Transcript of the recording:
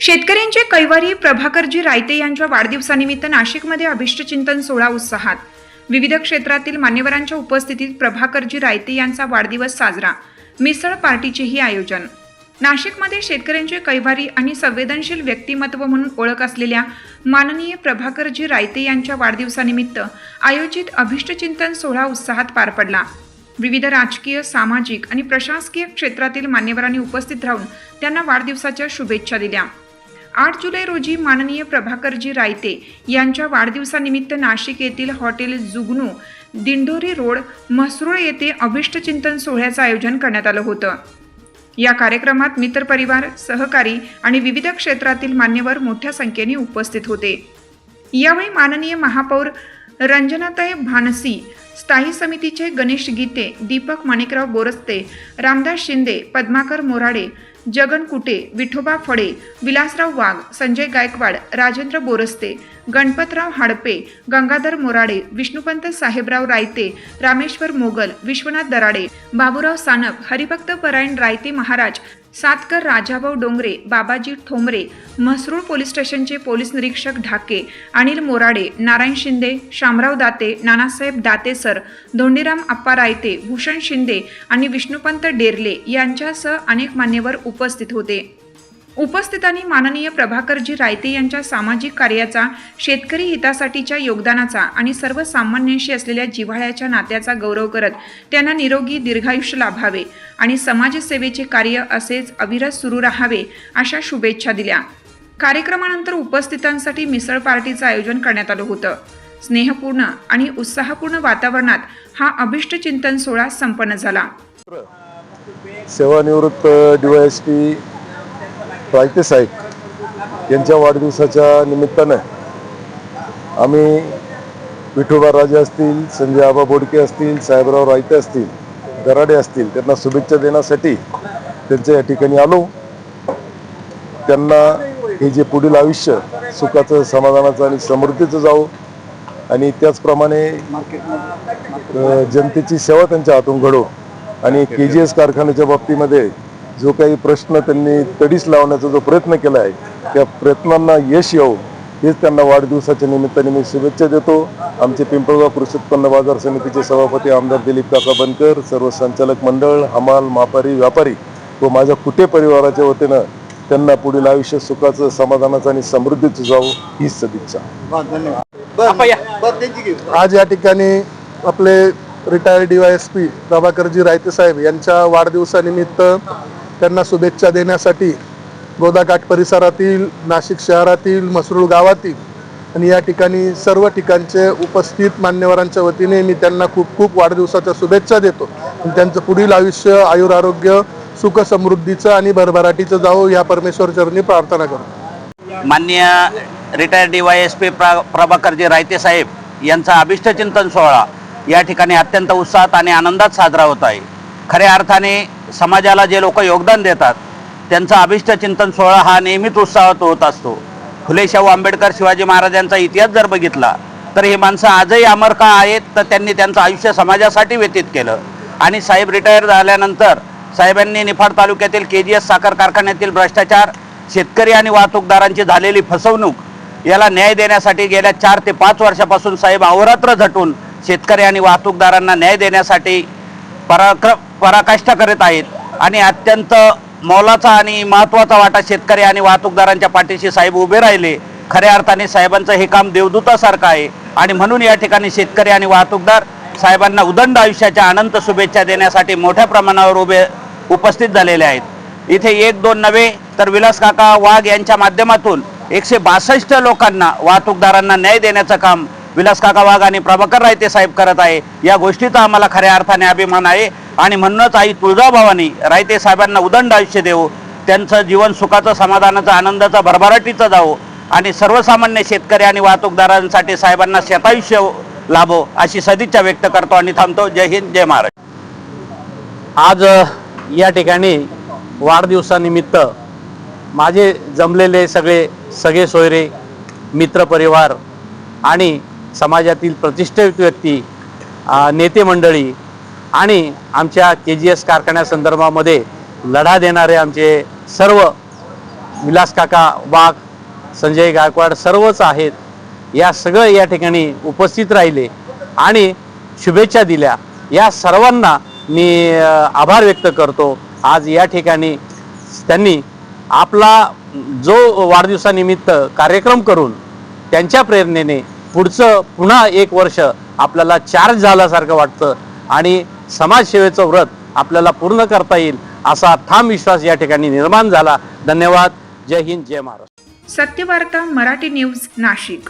शेतकऱ्यांचे कैवारी प्रभाकरजी रायते यांच्या वाढदिवसानिमित्त नाशिकमध्ये अभिष्टचिंतन सोहळा उत्साहात। विविध क्षेत्रातील मान्यवरांच्या उपस्थितीत प्रभाकरजी रायते यांचा वाढदिवस साजरा। मिसळ पार्टीचेही आयोजन। नाशिकमध्ये शेतकऱ्यांचे कैवारी आणि संवेदनशील व्यक्तिमत्व म्हणून ओळख असलेल्या माननीय प्रभाकरजी रायते यांच्या वाढदिवसानिमित्त आयोजित अभिष्टचिंतन सोहळा उत्साहात पार पडला। विविध राजकीय, सामाजिक आणि प्रशासकीय क्षेत्रातील मान्यवरांनी उपस्थित राहून त्यांना वाढदिवसाच्या शुभेच्छा दिल्या। 8 जुलै रोजी माननीय प्रभाकरजी रायते यांच्या वाढदिवसानिमित्त नाशिक येथील हॉटेल जुगनू, दिंडोरी रोड, म्हसरूळ येथे अभिष्टचिंतन सोहळ्याचं आयोजन करण्यात आलं होतं। या कार्यक्रमात मित्रपरिवार, सहकारी आणि विविध क्षेत्रातील मान्यवर मोठ्या संख्येने उपस्थित होते। यावेळी माननीय महापौर रंजनाताई भानसी, स्थायी समितीचे गणेश गीते, दीपक माणिकराव बोरस्ते, रामदास शिंदे, पद्माकर मोराडे, जगन कुटे, विठोबा फडे, विलासराव वाघ, संजय गायकवाड, राजेंद्र बोरस्ते, गणपतराव हाडपे, गंगाधर मोराडे, विष्णुपंत साहेबराव रायते, रामेश्वर मोगल, विश्वनाथ दराडे, बाबूराव सानप, हरिभक्त परायण रायते महाराज, सातकर राजाभाऊ डोंगरे, बाबाजी ठोंबरे, म्हसरूळ पोलीस स्टेशनचे पोलीस निरीक्षक ढाके, अनिल मोराडे, नारायण शिंदे, शामराव दाते, नानासाहेब दाते सर, धोंडीराम आप्पा रायते, भूषण शिंदे आणि विष्णुपंत डेरले यांच्यासह अनेक मान्यवर उपस्थित होते। उपस्थितांनी माननीय प्रभाकरजी रायते यांच्या सामाजिक कार्याचा, शेतकरी हितासाठीच्या योगदानाचा आणि सर्वसामान्यांशी असलेल्या जिव्हाळ्याच्या नात्याचा गौरव करत त्यांना निरोगी दीर्घायुष्य लाभावे आणि समाजसेवेचे कार्य असेच अविरत सुरू राहावे अशा शुभेच्छा दिल्या। कार्यक्रमानंतर उपस्थितांसाठी मिसळ पार्टीचं आयोजन करण्यात आलं होतं। स्नेहपूर्ण आणि उत्साहपूर्ण वातावरणात हा अभिष्टचिंतन सोहळा संपन्न झाला। सेवानिवृत्त DYSP रायते साहेब यांच्या वाढदिवसाच्या निमित्तानं आम्ही विठोबा राजे असतील, संजय आबा बोडके असतील, साहेबराव रायते असतील, दराडे असतील, त्यांना शुभेच्छा देण्यासाठी त्यांच्या या ठिकाणी आलो। त्यांना हे जे पुढील आयुष्य सुखाचं, समाधानाचं आणि समृद्धीचं जावो आणि त्याचप्रमाणे जनतेची सेवा त्यांच्या हातून घडो आणि KGS कारखान्याच्या बाबतीमध्ये जो काही प्रश्न त्यांनी तडीस लावण्याचा जो प्रयत्न केला आहे त्या प्रयत्नांना यश येवो हेच त्यांना वाढदिवसाच्या निमित्ताने मी शुभेच्छा देतो। आमचे पिंपळगाव कृषी उत्पन्न बाजार समितीचे सभापती आमदार दिलीप काका बनकर, सर्व संचालक मंडळ, हमाल, मापारी, व्यापारी व माझ्या कुटे परिवाराच्या वतीनं त्यांना पुढील आयुष्य सुखाचं, समाधानाचं आणि समृद्धीचं जावो हीच सदिच्छा। धन्यवाद। आज या ठिकाणी आपले रिटायर्ड DYSP प्रभाकरजी रायते साहेब यांच्या वाढदिवसानिमित्त त्यांना शुभेच्छा देण्यासाठी गोदाघाट परिसरातील, नाशिक शहरातील, म्हसरूळ गावातील आणि या ठिकाणी सर्व ठिकाणचे उपस्थित मान्यवरांच्या वतीने मी त्यांना खूप खूप वाढदिवसाच्या शुभेच्छा देतो। त्यांचं पुढील आयुष्य आयुर आरोग्य, सुख समृद्धीचं आणि भरभराटीचं जावो या परमेश्वर चरणी प्रार्थना करतो। माननीय रिटायर्ड DYSP प्रभाकरजी रायते साहेब यांचा अभिष्टचिंतन सोहळा या ठिकाणी अत्यंत उत्साहात आणि आनंदात साजरा होत आहे। खऱ्या अर्थाने समाजाला जे लोक योगदान देतात त्यांचा अभिष्टचिंतन सोहळा हा नेहमीच उत्साहात होत असतो। फुले शाहू आंबेडकर, शिवाजी महाराजांचा इतिहास जर बघितला तर हे माणसं आजही अमर का आहेत, तर त्यांनी त्यांचं आयुष्य समाजासाठी व्यतीत केलं आणि साहेब रिटायर झाल्यानंतर साहेबांनी निफाड तालुक्यातील KGS साखर कारखान्यातील भ्रष्टाचार, शेतकरी आणि वाहतूकदारांची झालेली फसवणूक याला न्याय देण्यासाठी गेल्या 4 ते 5 वर्षापासून साहेब अहोरात्र झटून शेतकरी आणि वाहतूकदारांना न्याय देण्यासाठी पराकाष्ठा करत आहेत आणि अत्यंत मोलाचा आणि महत्त्वाचा वाटा शेतकरी आणि वाहतूकदारांच्या पाठीशी साहेब उभे राहिले। खऱ्या अर्थाने साहेबांचं हे काम देवदूतासारखं आहे आणि म्हणून या ठिकाणी शेतकरी आणि वाहतूकदार साहेबांना उदंड आयुष्याच्या अनंत शुभेच्छा देण्यासाठी मोठ्या प्रमाणावर उपस्थित झालेले आहेत। इथे 1-2 नव्हे तर विलास काका वाघ यांच्या माध्यमातून 162 लोकांना, वाहतूकदारांना न्याय देण्याचं काम विलास काका वाघ आणि प्रभाकर रायते साहेब करत आहे। या गोष्टीचा आम्हाला खऱ्या अर्थाने अभिमान आहे आणि म्हणूनच आई तुळजाभवानी रायते साहेबांना उदंड आयुष्य देवो, त्यांचं जीवन सुखाचं, समाधानाचं, आनंदाचं, भरभराटीचं जावो आणि सर्वसामान्य शेतकरी आणि वाहतूकदारांसाठी साहेबांना शतायुष्य लाभो अशी सदिच्छा व्यक्त करतो आणि थांबतो। जय हिंद, जय महाराष्ट्र। आज या ठिकाणी वाढदिवसानिमित्त माझे जमलेले सगळे सोयरे, मित्रपरिवार आणि समाजातील प्रतिष्ठित व्यक्ती, नेते मंडळी आणि आमच्या KGS कारखान्यासंदर्भामध्ये लढा देणारे आमचे सर्व विलास काका वाघ, संजय गायकवाड सर्वच आहेत, या सगळं या ठिकाणी उपस्थित राहिले आणि शुभेच्छा दिल्या. या सर्वांना मी आभार व्यक्त करतो. आज या ठिकाणी त्यांनी आपला जो वाढदिवसानिमित्त कार्यक्रम करून त्यांच्या प्रेरणेने पुढचं पुन्हा 1 वर्ष आपल्याला चार्ज झाल्यासारखं वाटतं आणि समाजसेवेचं व्रत आपल्याला पूर्ण करता येईल असा ठाम विश्वास या ठिकाणी निर्माण झाला. धन्यवाद. जय हिंद, जय महाराष्ट्र. सत्यवार्ता मराठी न्यूज नाशिक.